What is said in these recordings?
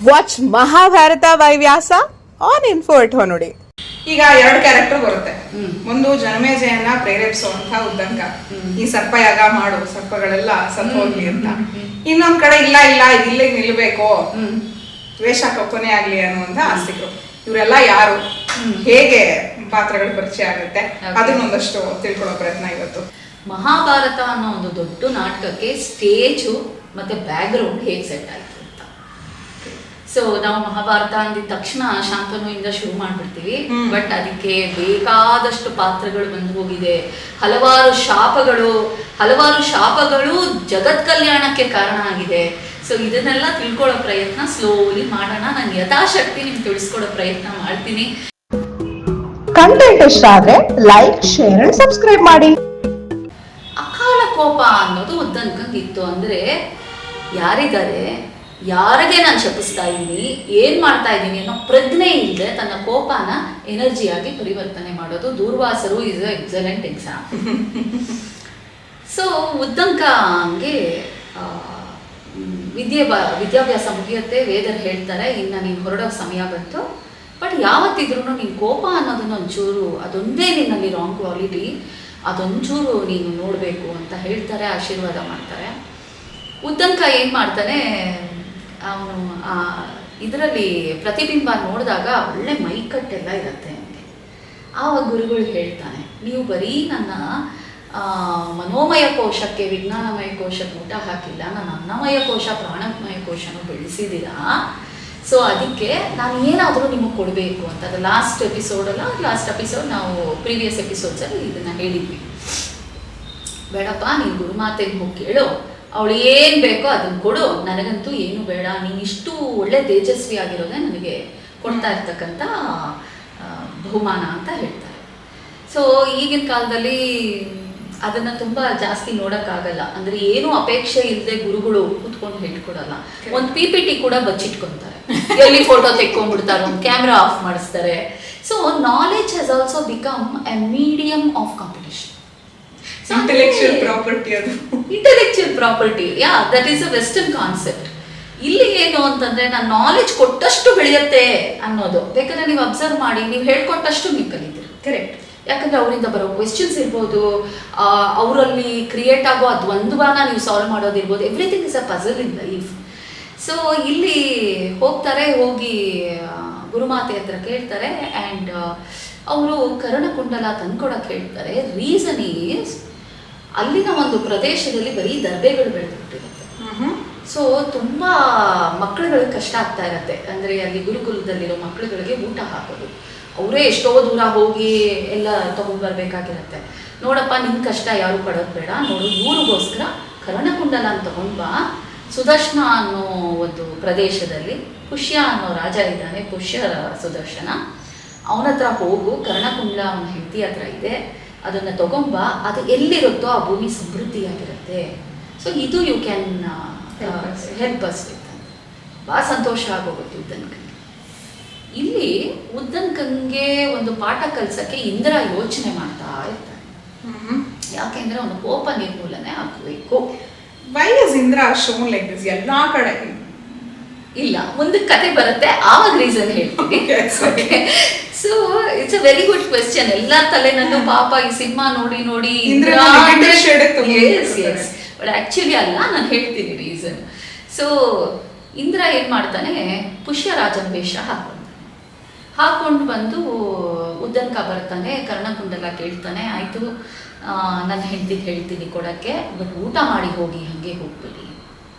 Watch Mahabharata by Vyasa on info ನೋಡಿ. ಈಗ 2 character ಬರುತ್ತೆ. ಒಂದು ಜನಮೇಜಯನ್ನ ಪ್ರೇರೇಪಿಸುವಂತ ಉದ್ದಂಕ, ಈ ಸರ್ಪಯಾಗ ಮಾಡು, ಸರ್ಪಗಳೆಲ್ಲ ಸತ್ತು ಹೋಗ್ಲಿ ಅಂತ. ಇನ್ನೊಂದ್ ಕಡೆ ಇಲ್ಲ ಇಲ್ಲಿಗೆ ನಿಲ್ಬೇಕು, ದ್ವೇಷ ಕೊನೆ ಆಗ್ಲಿ ಅನ್ನುವಂತ ಆಸ್ತಿಕರು. ಇವರೆಲ್ಲ ಯಾರು, ಹೇಗೆ ಪಾತ್ರಗಳ ಪರಿಚಯ ಆಗುತ್ತೆ, ಅದನ್ನೊಂದಷ್ಟು ತಿಳ್ಕೊಳ್ಳೋ ಪ್ರಯತ್ನ ಇವತ್ತು. ಮಹಾಭಾರತ ಅನ್ನೋ ಒಂದು ದೊಡ್ಡ ನಾಟಕಕ್ಕೆ ಸ್ಟೇಜು ಮತ್ತೆ ಬ್ಯಾಕ್ಗ್ರೌಂಡ್ ಹೇಗೆ ಸೆಟ್ ಆಯ್ತು ಅಂತ. ಸೊ ನಾವು ಮಹಾಭಾರತ ಅಂದಿದ ತಕ್ಷಣ ಶಾಂತನುವಿಂದ ಶುರು ಮಾಡ್ಬಿಡ್ತೀವಿ. ಬಟ್ ಅದಕ್ಕೆ ಬೇಕಾದಷ್ಟು ಪಾತ್ರಗಳು ಬಂದು ಹೋಗಿದೆ. ಹಲವಾರು ಶಾಪಗಳು ಜಗತ್ ಕಲ್ಯಾಣಕ್ಕೆ ಕಾರಣ ಆಗಿದೆ. ಸೊ ಇದನ್ನೆಲ್ಲ ತಿಳ್ಕೊಳ್ಳೋ ಪ್ರಯತ್ನ ಸ್ಲೋಲಿ ಮಾಡೋಣ. ನಾನು ಯಥಾಶಕ್ತಿ ನಿಮ್ಗೆ ತಿಳಿಸ್ಕೊಡೋ ಪ್ರಯತ್ನ ಮಾಡ್ತೀನಿ. ಕಂಟೆಂಟ್ ಇಷ್ಟ ಆದ್ರೆ ಲೈಕ್, ಶೇರ್ ಅಂಡ್ ಸಬ್ಸ್ಕ್ರೈಬ್ ಮಾಡಿ. ಅಕಾಲ ಕೋಪ ಅನ್ನೋದು ಉದ್ದಂಕಂಗಿತ್ತು. ಅಂದ್ರೆ ಯಾರಿದ್ದಾರೆ, ಯಾರಿಗೆ ನಾನು ಶಪಿಸ್ತಾ ಇದ್ದೀನಿ, ಏನ್ ಮಾಡ್ತಾ ಇದ್ದೀನಿ ಅನ್ನೋ ಪ್ರಜ್ಞೆ ಇಲ್ಲದೆ ತನ್ನ ಕೋಪನ ಎನರ್ಜಿಯಾಗಿ ಪರಿವರ್ತನೆ ಮಾಡೋದು. ದೂರ್ವಾಸರು is a excellent example. So ಉದ್ದಂಕಂಗೆ ವಿದ್ಯಾಭ್ಯಾಸ ಮುಗಿಯುತ್ತೆ. ವೇದರ್ ಹೇಳ್ತಾರೆ, ಇನ್ನು ನೀನು ಹೊರಡೋ ಸಮಯ ಬಂತು. ಬಟ್ ಯಾವತ್ತಿದ್ರೂ ನೀನು ಕೋಪ ಅನ್ನೋದನ್ನ ಒಂಚೂರು, ಅದೊಂದೇ ನಿನ್ನಲ್ಲಿ ರಾಂಗ್ ಕ್ವಾಲಿಟಿ, ಅದೊಂಚೂರು ನೀನು ನೋಡಬೇಕು ಅಂತ ಹೇಳ್ತಾರೆ, ಆಶೀರ್ವಾದ ಮಾಡ್ತಾರೆ. ಉದ್ದಂಕ ಏನು ಮಾಡ್ತಾನೆ, ಅವನು ಇದರಲ್ಲಿ ಪ್ರತಿಬಿಂಬ ನೋಡಿದಾಗ ಒಳ್ಳೆ ಮೈಕಟ್ಟೆಲ್ಲ ಇರುತ್ತೆ ಅವನಿಗೆ. ಆವಾಗ ಗುರುಗಳು ಹೇಳ್ತಾನೆ, ನೀವು ಬರೀ ನನ್ನ ಮನೋಮಯ ಕೋಶಕ್ಕೆ, ವಿಜ್ಞಾನಮಯ ಕೋಶಕ್ಕೆ ಊಟ ಹಾಕಿಲ್ಲ, ನಾನು ಅನ್ನಮಯ ಕೋಶ, ಪ್ರಾಣಮಯ ಕೋಶನೂ ಬೆಳೆಸಿದ್ದೀರಾ. ಸೊ ಅದಕ್ಕೆ ನಾನು ಏನಾದರೂ ನಿಮಗೆ ಕೊಡಬೇಕು ಅಂತ. ಅದು ಲಾಸ್ಟ್ ಎಪಿಸೋಡ್ ನಾವು ಪ್ರೀವಿಯಸ್ ಎಪಿಸೋಡ್ಸಲ್ಲಿ ಇದನ್ನು ಹೇಳಿದ್ವಿ. ಬೇಡಪ್ಪ, ನೀನು ಗುರುಮಾತೆಗೆ ಹೋಗಿ ಕೇಳು, ಅವಳು ಏನು ಬೇಕೋ ಅದನ್ನು ಕೊಡು, ನನಗಂತೂ ಏನು ಬೇಡ, ನೀನು ಇಷ್ಟು ಒಳ್ಳೆ ತೇಜಸ್ವಿ ಆಗಿರೋದೇ ನನಗೆ ಕೊಡ್ತಾ ಇರ್ತಕ್ಕಂಥ ಬಹುಮಾನ ಅಂತ ಹೇಳ್ತಾರೆ. ಸೊ ಈಗಿನ ಕಾಲದಲ್ಲಿ ಅದನ್ನು ತುಂಬ ಜಾಸ್ತಿ ನೋಡೋಕ್ಕಾಗಲ್ಲ. ಅಂದರೆ ಏನೂ ಅಪೇಕ್ಷೆ ಇಲ್ಲದೆ ಗುರುಗಳು ಕೂತ್ಕೊಂಡು ಹೇಳ್ಕೊಡಲ್ಲ. ಒಂದು PPT ಕೂಡ ಬಚ್ಚಿಟ್ಕೊತಾರೆ, ಎಲ್ಲಿ ಫೋಟೋ ತೆಕ್ಕೊಂಡ್ಬಿಡ್ತಾರೆ, ಒಂದು ಕ್ಯಾಮ್ರಾ ಆಫ್ ಮಾಡಿಸ್ತಾರೆ. So knowledge has also become A medium of competition. Intellectual property, yeah, that is a western concept. ಇಲ್ಲಿ ಏನು ಅಂತಂದ್ರೆ, ನಾನು ನಾಲೆಜ್ ಕೊಟ್ಟಷ್ಟು ಬೆಳೆಯುತ್ತೆ ಅನ್ನೋದು. ಬೇಕಾದ್ರೆ ನೀವು ಅಬ್ಸರ್ವ್ ಮಾಡಿ, ನೀವು ಹೇಳ್ಕೊಟ್ಟಷ್ಟು ನೀವು ಕಲಿತೀರಿ. ಕರೆಕ್ಟ್. ಯಾಕಂದ್ರೆ ಅವರಿಂದ ಬರೋ ಕ್ವೆಶ್ಚನ್ಸ್ ಇರ್ಬೋದು, ಅವರಲ್ಲಿ ಕ್ರಿಯೇಟ್ ಆಗೋ ಆ ದ್ವಂದ್ವನ ನೀವು ಸಾಲ್ವ್ ಮಾಡೋದಿರ್ಬೋದು. Everything is a puzzle in life. So ಇಲ್ಲಿ ಹೋಗಿ ಗುರುಮಾತೆ ಹತ್ರ ಕೇಳ್ತಾರೆ. ಆ್ಯಂಡ್ ಅವರು ಕರ್ಣಕುಂಡಲ ತಂದ್ಕೊಡಕ್ಕೆ ಹೇಳ್ತಾರೆ. ರೀಸನ್ ಈಸ್, ಅಲ್ಲಿನ ಒಂದು ಪ್ರದೇಶದಲ್ಲಿ ಬರೀ ದರ್ಬೆಗಳು ಬೆಳೆದುಬಿಟ್ಟಿರುತ್ತೆ. ಸೊ ತುಂಬ ಮಕ್ಕಳುಗಳಿಗೆ ಕಷ್ಟ ಆಗ್ತಾ ಇರತ್ತೆ. ಅಂದರೆ ಅಲ್ಲಿ ಗುರುಕುಲದಲ್ಲಿರೋ ಮಕ್ಕಳುಗಳಿಗೆ ಊಟ ಹಾಕೋದು, ಅವರೇ ಎಷ್ಟೋ ದೂರ ಹೋಗಿ ಎಲ್ಲ ತಗೊಂಡು ಬರಬೇಕಾಗಿರತ್ತೆ. ನೋಡಪ್ಪ, ನಿನ್ನ ಕಷ್ಟ ಯಾರು ಪಡೋದು ಬೇಡ, ನೋಡು ಇವ್ರಿಗೋಸ್ಕರ ಕರ್ಣಕುಂಡಲ ಅಂತ ತಗೊಂಡು ಬಾ. ಸುದರ್ಶನ ಅನ್ನೋ ಒಂದು ಪ್ರದೇಶದಲ್ಲಿ ಪುಷ್ಯ ಅನ್ನೋ ರಾಜ ಇದ್ದಾನೆ, ಪುಷ್ಯ ಸುದರ್ಶನ. ಅವನ ಹತ್ರ ಹೋಗು, ಕರ್ಣಕುಂಡಲ ಅವನ ಹೆಂಡತಿ ಹತ್ರ ಇದೆ, ಅದನ್ನು ತಗೊಂಬ. ಅದು ಎಲ್ಲಿರುತ್ತೋ ಆ ಭೂಮಿ ಸಮೃದ್ಧಿಯಾಗಿರುತ್ತೆ. ಸೊ ಇದು you can help us with. ಭಾಳ ಸಂತೋಷ ಆಗೋಗುತ್ತೆ ಉದ್ದಂಕನಿಗೆ. ಇಲ್ಲಿ ಉದ್ದಂಕನಿಗೆ ಒಂದು ಪಾಠ ಕಲಿಸೋಕ್ಕೆ ಇಂದ್ರ ಯೋಚನೆ ಮಾಡ್ತಾ ಇರ್ತಾನೆ. ಯಾಕೆಂದ್ರೆ ಅವನು ಕೋಪ ನಿರ್ಮೂಲನೆ ಆಗಬೇಕು. Why is Indra shown like this ಎಲ್ಲಾ ಕಡೆ? ಇಲ್ಲ, ಮುಂದಕ್ಕೆ ಕತೆ ಬರುತ್ತೆ, ಆವಾಗ ರೀಸನ್ ಹೇಳ್ತೀನಿ. So it's a very good question. ಎಲ್ಲ ತಲೆನಲ್ಲೂ ಪಾಪ ಈ ಸಿನಿಮಾ ನೋಡಿ ಇಂದ್ರ, ಬಟ್ ಆಕ್ಚುಲಿ ಅಲ್ಲ, ನಾನು ಹೇಳ್ತೀನಿ ರೀಸನ್. ಸೊ ಇಂದ್ರ ಏನ್ ಮಾಡ್ತಾನೆ, ಪುಷ್ಯರಾಜನ ವೇಷ ಹಾಕೊಂಡು ಬಂದು ಉದ್ದಂಕ ಬರ್ತಾನೆ, ಕರ್ಣಕುಂಡಲ ಕೇಳ್ತಾನೆ. ಆಯ್ತು, ನನ್ನ ಹೆಂಡತಿಗೆ ಹೇಳ್ತೀನಿ ಕೊಡಕ್ಕೆ, ಬಟ್ ಊಟ ಮಾಡಿ ಹೋಗಿ, ಹಾಗೆ ಹೋಗ್ಬೇಡಿ.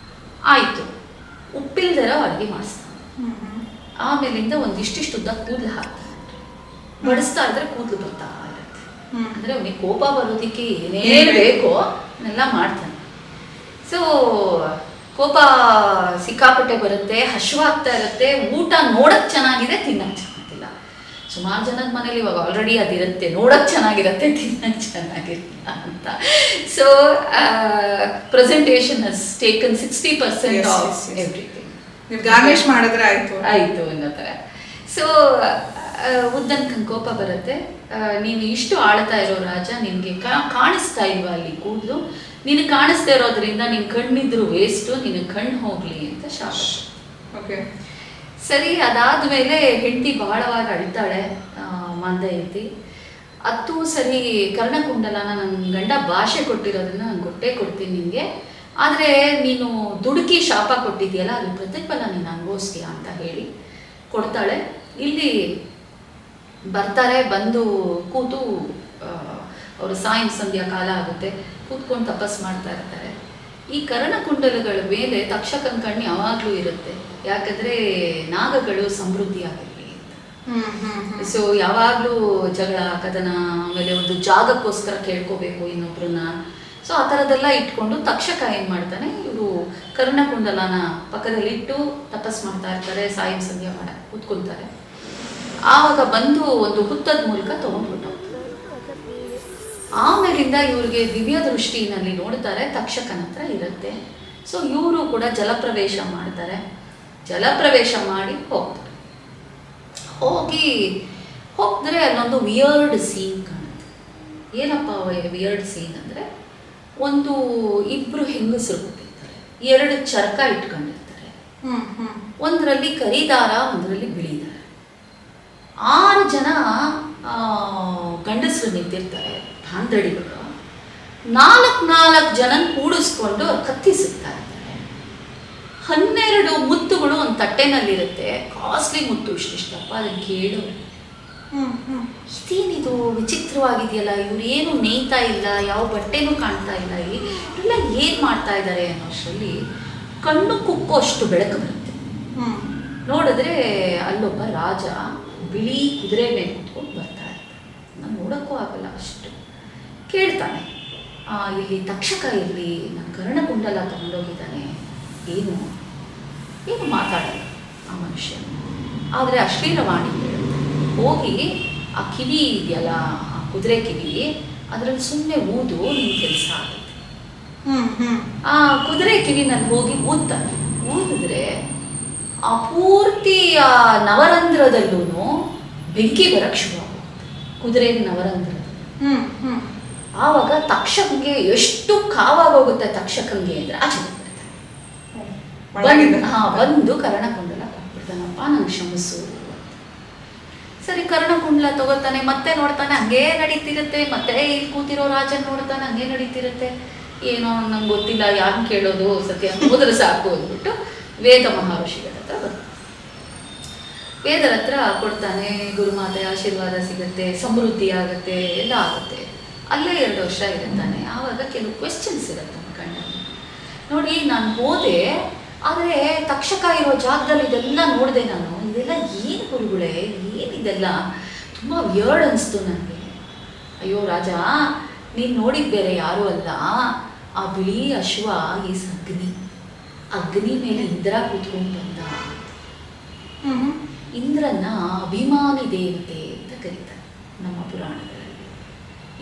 ಆಯ್ತು, ಉಪ್ಪಿಲ್ದಿರೋ ಅಡುಗೆ ಮಾಡಿಸ್ತಾನೆ. ಆಮೇಲಿಂದ ಒಂದಿಷ್ಟಿಷ್ಟು ಉದ್ದ ಕೂದಲು ಹಾಕ್ತಾನೆ. ಬಡಿಸ್ತಾ ಇದ್ರೆ ಕೂದಲು ಬರ್ತಾ ಇರುತ್ತೆ. ಅಂದರೆ ಅವನಿಗೆ ಕೋಪ ಬರೋದಕ್ಕೆ ಏನೇನು ಬೇಕೋ ಅದನ್ನೆಲ್ಲ ಮಾಡ್ತಾನೆ. ಸೊ ಕೋಪ ಸಿಕ್ಕಾಪಟ್ಟೆ ಬರುತ್ತೆ, ಹಶ್ವಾಗ್ತಾ ಇರುತ್ತೆ. ಊಟ ನೋಡಕ್ ಚೆನ್ನಾಗಿದೆ, ತಿನ್ನಕ್ ಚೆನ್ನಾಗಿಲ್ಲ. ಸುಮಾರು ಜನದ ಮನೇಲಿ ಇವಾಗ ಆಲ್ರೆಡಿ ಅದಿರುತ್ತೆ, ನೋಡಕ್ ಚೆನ್ನಾಗಿರುತ್ತೆ, ತಿನ್ನಕ್ ಚೆನ್ನಾಗಿರಲ್ಲ ಅಂತ. ಸೊ ಪ್ರೆಸೆಂಟೇಷನ್ ಹಸ್ ಟೇಕನ್ 60% ಆಫ್ ಎವ್ರಿಥಿಂಗ್. ನೀವು ಗಾರ್ನಿಶ್ ಮಾಡಿದ್ರೆ ಆಯ್ತು ಅನ್ನೋ ಥರ. ಸೊ ಉದ್ದಂಕನ್ ಕೋಪ ಬರುತ್ತೆ. ನೀನು ಇಷ್ಟು ಆಳ್ತಾ ಇರೋ ರಾಜ, ನಿನಗೆ ಕಾಣಿಸ್ತಾ ಇಲ್ವಾ ಅಲ್ಲಿ ಕೂದಲು? ನಿನಗೆ ಕಾಣಿಸ್ತಾ ಇರೋದ್ರಿಂದ ನಿನ್ನ ಕಣ್ಣಿದ್ರು ವೇಸ್ಟು, ನಿನಗೆ ಕಣ್ಣು ಹೋಗ್ಲಿ ಅಂತ ಶಾಪ. ಓಕೆ. ಸರಿ, ಅದಾದ್ಮೇಲೆ ಹೆಂಡತಿ ಬಹಳವಾಗಿ ಅಳ್ತಾಳೆ, ಮಂದ ಐತಿ. ಅದು ಸರಿ, ಕರ್ಣಕುಂಡಲನ ನನ್ನ ಗಂಡ ಭಾಷೆ ಕೊಟ್ಟಿರೋದನ್ನ ನಾನು ಕೊಟ್ಟೇ ಕೊಡ್ತೀನಿ ನಿನಗೆ, ಆದರೆ ನೀನು ದುಡುಕಿ ಶಾಪ ಕೊಟ್ಟಿದ್ಯಲ್ಲ ಅದ್ರ ಪ್ರತಿಫಲ ನೀನು ಅನುಭವಿಸ್ತೀಯ ಅಂತ ಹೇಳಿ ಕೊಡ್ತಾಳೆ. ಇಲ್ಲಿ ಬರ್ತಾರೆ, ಬಂದು ಕೂತು ಅವರು ಸಂಧ್ಯಾ ಕಾಲ ಆಗುತ್ತೆ, ಕೂತ್ಕೊಂಡು ತಪಸ್ ಮಾಡ್ತಾ ಇರ್ತಾರೆ. ಈ ಕರ್ಣಕುಂಡಲಗಳ ಮೇಲೆ ತಕ್ಷಕನ ಕಣ್ಣು ಯಾವಾಗಲೂ ಇರುತ್ತೆ, ಯಾಕಂದರೆ ನಾಗಗಳು ಸಮೃದ್ಧಿಯಾಗಿರಲಿ ಅಂತ. ಸೊ ಯಾವಾಗಲೂ ಜಗಳ ಕದನ, ಆಮೇಲೆ ಒಂದು ಜಾಗಕ್ಕೋಸ್ಕರ ಕೇಳ್ಕೋಬೇಕು ಇನ್ನೊಬ್ರನ್ನ. ಸೊ ಆ ಥರದ್ದೆಲ್ಲ ಇಟ್ಕೊಂಡು ತಕ್ಷಕ ಏನು ಮಾಡ್ತಾನೆ, ಇವರು ಕರ್ಣಕುಂಡಲನ ಪಕ್ಕದಲ್ಲಿ ಇಟ್ಟು ತಪಸ್ ಮಾಡ್ತಾ ಇರ್ತಾರೆ, ಸಂಧ್ಯಾ ಮಾಡಕ್ಕೆ ಕೂತ್ಕೊಳ್ತಾರೆ. ಆವಾಗ ಬಂದು ಒಂದು ಹುತ್ತದ ಮೂಲಕ ತೊಗೊಂಡ್ಬಿಟ್ಟು ಆಮೇಲಿಂದ ಇವ್ರಿಗೆ ದಿವ್ಯ ದೃಷ್ಟಿನಲ್ಲಿ ನೋಡ್ತಾರೆ, ತಕ್ಷಕನ ಹತ್ರ ಇರುತ್ತೆ. ಸೊ ಇವರು ಕೂಡ ಜಲಪ್ರವೇಶ ಮಾಡ್ತಾರೆ. ಜಲಪ್ರವೇಶ ಮಾಡಿ ಹೋಗ್ತಾರೆ. ಹೋಗಿದ್ರೆ ಅಲ್ಲೊಂದು ವಿಯರ್ಡ್ ಸೀನ್ ಕಾಣುತ್ತೆ. ಏನಪ್ಪ ವಿಯರ್ಡ್ ಸೀನ್ ಅಂದರೆ, ಒಂದು ಇಬ್ರು ಹೆಂಗಸರು ಕೂತಿರ್ತಾರೆ, 2 ಚರಕ ಇಟ್ಕೊಂಡಿರ್ತಾರೆ. ಒಂದರಲ್ಲಿ ಕರಿದಾರ, ಒಂದರಲ್ಲಿ ಬಿಳಿ ದಾರ. 6 ಜನ ಗಂಡಸರು ನಿಂತಿರ್ತಾರೆ, ತಾಂದಡಿಗಳು. 4 ಜನ ಕೂಡಿಸ್ಕೊಂಡು ಕತ್ತಿಸುತ್ತಾ ಇರ್ತಾರೆ. 12 ಮುತ್ತುಗಳು ಒಂದು ತಟ್ಟೆನಲ್ಲಿರುತ್ತೆ, ಕಾಸ್ಟ್ಲಿ ಮುತ್ತು, ಇಷ್ಟಪ್ಪ. ಅದನ್ನು ಕೇಳು, ಇದೇನಿದು ವಿಚಿತ್ರವಾಗಿದೆಯಲ್ಲ, ಇವ್ರು ಏನು ನೇಯ್ತಾ ಇಲ್ಲ, ಯಾವ ಬಟ್ಟೆನೂ ಕಾಣ್ತಾ ಇಲ್ಲ, ಇವರೆಲ್ಲ ಏನು ಮಾಡ್ತಾ ಇದ್ದಾರೆ ಅನ್ನೋಷ್ಟರಲ್ಲಿ ಕಣ್ಣು ಕುಕ್ಕುವಷ್ಟು ಬೆಳಕು ಬರುತ್ತೆ. ನೋಡಿದ್ರೆ ಅಲ್ಲೊಬ್ಬ ರಾಜ ಬಿಳಿ ಕುದುರೆ ಮೇಲೆ ಕುತ್ಕೊಂಡು ಬರ್ತಾ ಇರ್ತಾರೆ. ನಾನು ನೋಡೋಕ್ಕೂ ಆಗಲ್ಲ ಅಷ್ಟು. ಕೇಳ್ತಾನೆ, ಇಲ್ಲಿ ತಕ್ಷಕ ಇರಲಿ, ನನ್ನ ಕರ್ಣಕುಂಡಲ ತಗೊಂಡೋಗಿದ್ದಾನೆ, ಏನು ಮಾತಾಡಲ್ಲ ಆ ಮನುಷ್ಯ. ಆದರೆ ಅಶ್ಲೀಲವಾಣಿ ಹೇಳುತ್ತೆ. ಹೋಗಿ ಆ ಕಿವಿ ಇದೆಯಲ್ಲ, ಆ ಕುದುರೆ ಕಿವಿ, ಅದರಲ್ಲಿ ಸುಮ್ಮನೆ ಊದು, ನಿನ್ನ ಕೆಲಸ ಆಗುತ್ತೆ. ಆ ಕುದುರೆ ಕಿವಿನಲ್ಲಿ ಹೋಗಿ ಊದ್ತಾನೆ. ಊದಿದ್ರೆ ಆ ಪೂರ್ತಿ ಆ ನವರಂಧ್ರದಲ್ಲೂ ಬೆಂಕಿ ಬರಕ್ಕೆ ಶುರು ಆಗುತ್ತೆ, ಕುದುರೆ ನವರಂಧ್ರ. ಆವಾಗ ತಕ್ಷಕಂಗೆ ಎಷ್ಟು ಕಾವಾಗೋಗುತ್ತೆ ತಕ್ಷಕಂಗೆ ಅಂದ್ರೆ ಆಚೆ ಬಂದು ಕರ್ಣಕುಂಡಲ ಕೊಟ್ಬಿಡ್ತಾನಪ್ಪ, ನಂಗೆ ಕ್ಷಮಿಸು. ಸರಿ, ಕರ್ಣಕುಂಡಲ ತಗೋತಾನೆ, ಮತ್ತೆ ನೋಡ್ತಾನೆ, ಹಂಗೇ ನಡೀತಿರುತ್ತೆ. ಮತ್ತೆ ಇಲ್ಲಿ ಕೂತಿರೋ ರಾಜನ್ ನೋಡ್ತಾನೆ, ಹಂಗೇ ನಡೀತಿರುತ್ತೆ. ಏನೋ ನಂಗೆ ಗೊತ್ತಿಲ್ಲ, ಯಾರು ಕೇಳೋದು, ಸತ್ಯ ಹೋದ್ರೆ ಸಾಕು ಅಂದ್ಬಿಟ್ಟು ವೇದ ಮಹರ್ಷಿಗಳ ಹತ್ರ ಬರ್ತಾನೆ. ವೇದರ ಹತ್ರ ಕೊಡ್ತಾನೆ, ಗುರುಮಾತೆ ಆಶೀರ್ವಾದ ಸಿಗುತ್ತೆ, ಸಮೃದ್ಧಿ ಆಗುತ್ತೆ, ಎಲ್ಲ ಆಗುತ್ತೆ. ಅಲ್ಲೇ 2 ವರ್ಷ ಇರುತ್ತಾನೆ. ಆವಾಗ ಕೆಲವು ಕ್ವೆಶ್ಚನ್ಸ್ ಇರುತ್ತೆ ನಮ್ಮ ಕಣ್ಣಲ್ಲಿ. ನೋಡಿ, ನಾನು ಹೋದೆ, ಆದರೆ ತಕ್ಷಕ ಇರೋ ಜಾಗದಲ್ಲಿ ಇದೆಲ್ಲ ನೋಡಿದೆ ನಾನು. ಇದೆಲ್ಲ ಏನು ಗುರುಗಳೇ, ಏನಿದೆಲ್ಲ ತುಂಬ ವಿಯರ್ಡ್ ಅನಿಸ್ತು ನನಗೆ. ಅಯ್ಯೋ ರಾಜ, ನೀನು ನೋಡಿದ ಬೇರೆ ಯಾರೂ ಅಲ್ಲ, ಆ ಬಿಳಿ ಅಶ್ವ ಈಸ್ ಅಗ್ನಿ ಮೇಲೆ ಇಂದ್ರ ಕೂತ್ಕೊಂಡು ಬಂದ. ಇಂದ್ರನ ಅಭಿಮಾನಿ ದೇವತೆ ಅಂತ ಕರೀತಾರೆ ನಮ್ಮ ಪುರಾಣಗಳಲ್ಲಿ.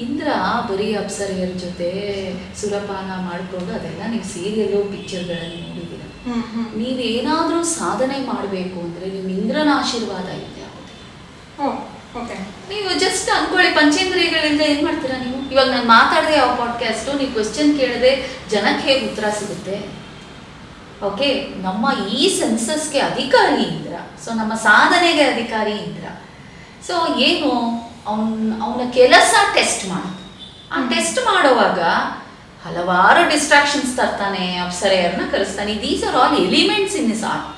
ಇಂದ್ರ ಬರೀ ಅಪ್ಸರೆಯರ ಜೊತೆ ಸುರಪಾನ ಮಾಡಿಕೊಂಡು, ಅದೆಲ್ಲ ನೀವು ಸೀರಿಯಲ್ಲು ಪಿಕ್ಚರ್ಗಳಲ್ಲಿ ನೋಡಿದ್ದೀರ. ನೀವೇನಾದರೂ ಸಾಧನೆ ಮಾಡಬೇಕು ಅಂದರೆ ನಿಮ್ಮ ಇಂದ್ರನ ಆಶೀರ್ವಾದ ಇದೆ ಆಗುತ್ತೆ. ನೀವು ಜಸ್ಟ್ ಅನ್ಕೊಳ್ಳಿ, ಪಂಚೇಂದ್ರಿಯಗಳಿಂದ ಏನು ಮಾಡ್ತೀರಾ ನೀವು? ಇವಾಗ ನಾನು ಮಾತಾಡಿದೆ ಯಾವ ಪಾಡ್ಕಾಸ್ಟು, ನೀವು ಕ್ವೆಶ್ಚನ್ ಕೇಳಿದೆ ಜನಕ್ಕೆ ಹೇಗೆ ಉತ್ತರ ಸಿಗುತ್ತೆ? ಓಕೆ, ನಮ್ಮ ಈ ಸೆನ್ಸಸ್ಗೆ ಅಧಿಕಾರಿ ಇಂದ್ರ. ಸೊ ನಮ್ಮ ಸಾಧನೆಗೆ ಅಧಿಕಾರಿ ಇಂದ್ರ. ಸೊ ಏನು, ಅವನ ಕೆಲಸ ಟೆಸ್ಟ್ ಮಾಡೋದು. ಆ ಟೆಸ್ಟ್ ಮಾಡುವಾಗ ಹಲವಾರು ಡಿಸ್ಟ್ರಾಕ್ಷನ್ಸ್ ತರ್ತಾನೆ, ಅಪ್ಸರೆಯರನ್ನ ಕರೆಸ್ತಾನೆ. These are all elements in his art.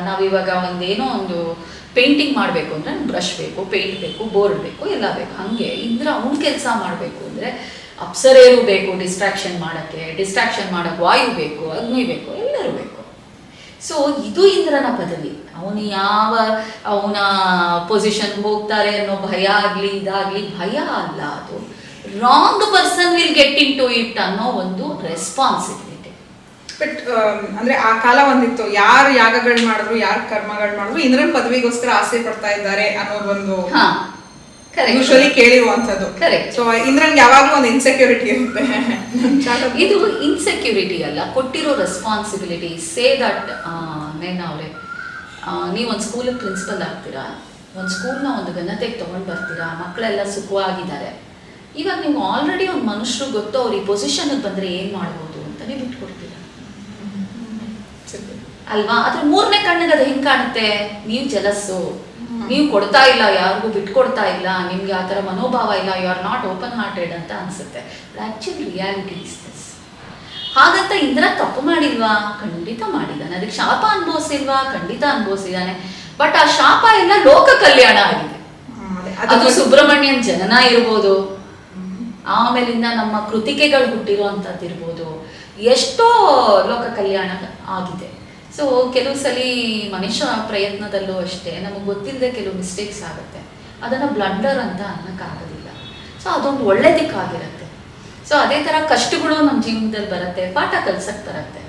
ನಾವಿವಾಗ ಒಂದೇನೋ ಒಂದು ಪೇಂಟಿಂಗ್ ಮಾಡಬೇಕು ಅಂದರೆ ಬ್ರಷ್ ಬೇಕು, ಪೇಂಟ್ ಬೇಕು, ಬೋರ್ಡ್ ಬೇಕು, ಎಲ್ಲ ಬೇಕು. ಹಾಗೆ ಇಂದ್ರ ಅವನ ಕೆಲಸ ಮಾಡಬೇಕು ಅಂದರೆ ಅಪ್ಸರೆಯರು ಬೇಕು ಡಿಸ್ಟ್ರಾಕ್ಷನ್ ಮಾಡೋಕ್ಕೆ ವಾಯು ಬೇಕು, ಅಗ್ನಿ ಬೇಕು, ಎಲ್ಲರೂ ಬೇಕು. ಸೊ ಇದು ಇಂದ್ರನ ಪದವಿ. ಅವನ ಪೊಸಿಷನ್ ಹೋಗ್ತಾರೆ ಅನ್ನೋ ಭಯ ಆಗಲಿ, ಇದಾಗಲಿ, ಭಯ ಅಲ್ಲ, ಅದು wrong person will get in to it ಅನ್ನೋ ಒಂದು ರೆಸ್ಪಾನ್ಸಿಬಿಲಿಟಿ. ಬಟ್ ಅಂದ್ರೆ ಆ ಕಾಲ ಒಂದಿತ್ತು, ಯಾರು ಯಾಗಗಳು ಮಾಡಿದ್ರು, ಯಾರು ಕರ್ಮಗಳು ಮಾಡಿದ್ರು ಇಂದ್ರನ ಪದವಿಗೋಸ್ಕರ ಆಸೆ ಪಡ್ತಾ ಇದ್ದಾರೆ ಅನ್ನೋದು ಒಂದು ಯೂಶುವಲಿ ಕೇಳಿರುವಂತದ್ದು. ಸೊ ಇಂದ್ರನ್ಗೆ ಯಾವಾಗಲೂ ಒಂದು ಇನ್ಸೆಕ್ಯೂರಿಟಿ ಇರುತ್ತೆ. ಇದು ಇನ್ಸೆಕ್ಯೂರಿಟಿ ಅಲ್ಲ, ಕೊಟ್ಟಿರೋ ರೆಸ್ಪಾನ್ಸಿಬಿಲಿಟಿ. ಸೇ ದಟ್ ನೇನ ಅವರೇ, ನೀವೊಂದು ಸ್ಕೂಲಿಗೆ ಪ್ರಿನ್ಸಿಪಲ್ ಆಗ್ತೀರಾ, ಒಂದು ಸ್ಕೂಲ್ನ ಒಂದು ಘನತೆಗೆ ತೊಗೊಂಡು ಬರ್ತೀರಾ, ಮಕ್ಕಳೆಲ್ಲ ಸುಖವಾಗಿದ್ದಾರೆ. ಇವಾಗ ನೀವು ಆಲ್ರೆಡಿ ಒಂದು ಮನುಷ್ಯರು ಗೊತ್ತು, ಅವ್ರು ಈ ಪೊಸಿಷನ್ಗೆ ಬಂದರೆ ಏನು ಮಾಡ್ಬೋದು ಅಂತ ನೀವು ಬಿಟ್ಕೊಡ್ತೀರಾ ಅಲ್ವಾ? ಅದ್ರ 3ನೇ ಕಣ್ಣಿಗೆ ಅದು ಹೆಂಗೆ ಕಾಣುತ್ತೆ, ನೀವು ಜಲಸ್ಸು, ನೀವು ಕೊಡ್ತಾ ಇಲ್ಲ, ಯಾರಿಗೂ ಬಿಟ್ಕೊಡ್ತಾ ಇಲ್ಲ, ನಿಮ್ಗೆ ಆ ಥರ ಮನೋಭಾವ ಇಲ್ಲ, you are not open hearted ಅಂತ ಅನ್ಸುತ್ತೆ. Actually reality is this. ಹಾಗಂತ ಇಂದ್ರ ತಪ್ಪು ಮಾಡಿಲ್ವಾ? ಖಂಡಿತ ಮಾಡಿದ್ದಾನೆ. ಅದಕ್ಕೆ ಶಾಪ ಅನುಭವಿಸಿಲ್ವಾ? ಖಂಡಿತ ಅನುಭವಿಸಿದ್ದಾನೆ. ಬಟ್ ಆ ಶಾಪ ಎಲ್ಲ ಲೋಕ ಕಲ್ಯಾಣ ಆಗಿದೆ. ಅದು ಸುಬ್ರಹ್ಮಣ್ಯನ್ ಜನನ ಇರ್ಬೋದು, ಆಮೇಲಿಂದ ನಮ್ಮ ಕೃತಿಕೆಗಳು ಹುಟ್ಟಿರುವಂಥದ್ದು ಇರ್ಬೋದು, ಎಷ್ಟೋ ಲೋಕ ಕಲ್ಯಾಣ ಆಗಿದೆ. ಸೊ ಕೆಲವು ಸಲ ಮನುಷ್ಯ ಪ್ರಯತ್ನದಲ್ಲೂ ಅಷ್ಟೇ ನಮಗೆ ಗೊತ್ತಿಲ್ಲದೆ ಕೆಲವು ಮಿಸ್ಟೇಕ್ಸ್ ಆಗುತ್ತೆ, ಅದನ್ನು ಬ್ಲಂಡರ್ ಅಂತ ಅನ್ನೋಕ್ಕಾಗೋದಿಲ್ಲ. ಸೊ ಅದೊಂದು ಒಳ್ಳೆದಕ್ಕಾಗಿರುತ್ತೆ. ಸೊ ಅದೇ ಥರ ಕಷ್ಟಗಳು ನಮ್ಮ ಜೀವನದಲ್ಲಿ ಬರುತ್ತೆ, ಪಾಠ ಕಲ್ಸಕ್ಕೆ ಬರುತ್ತೆ.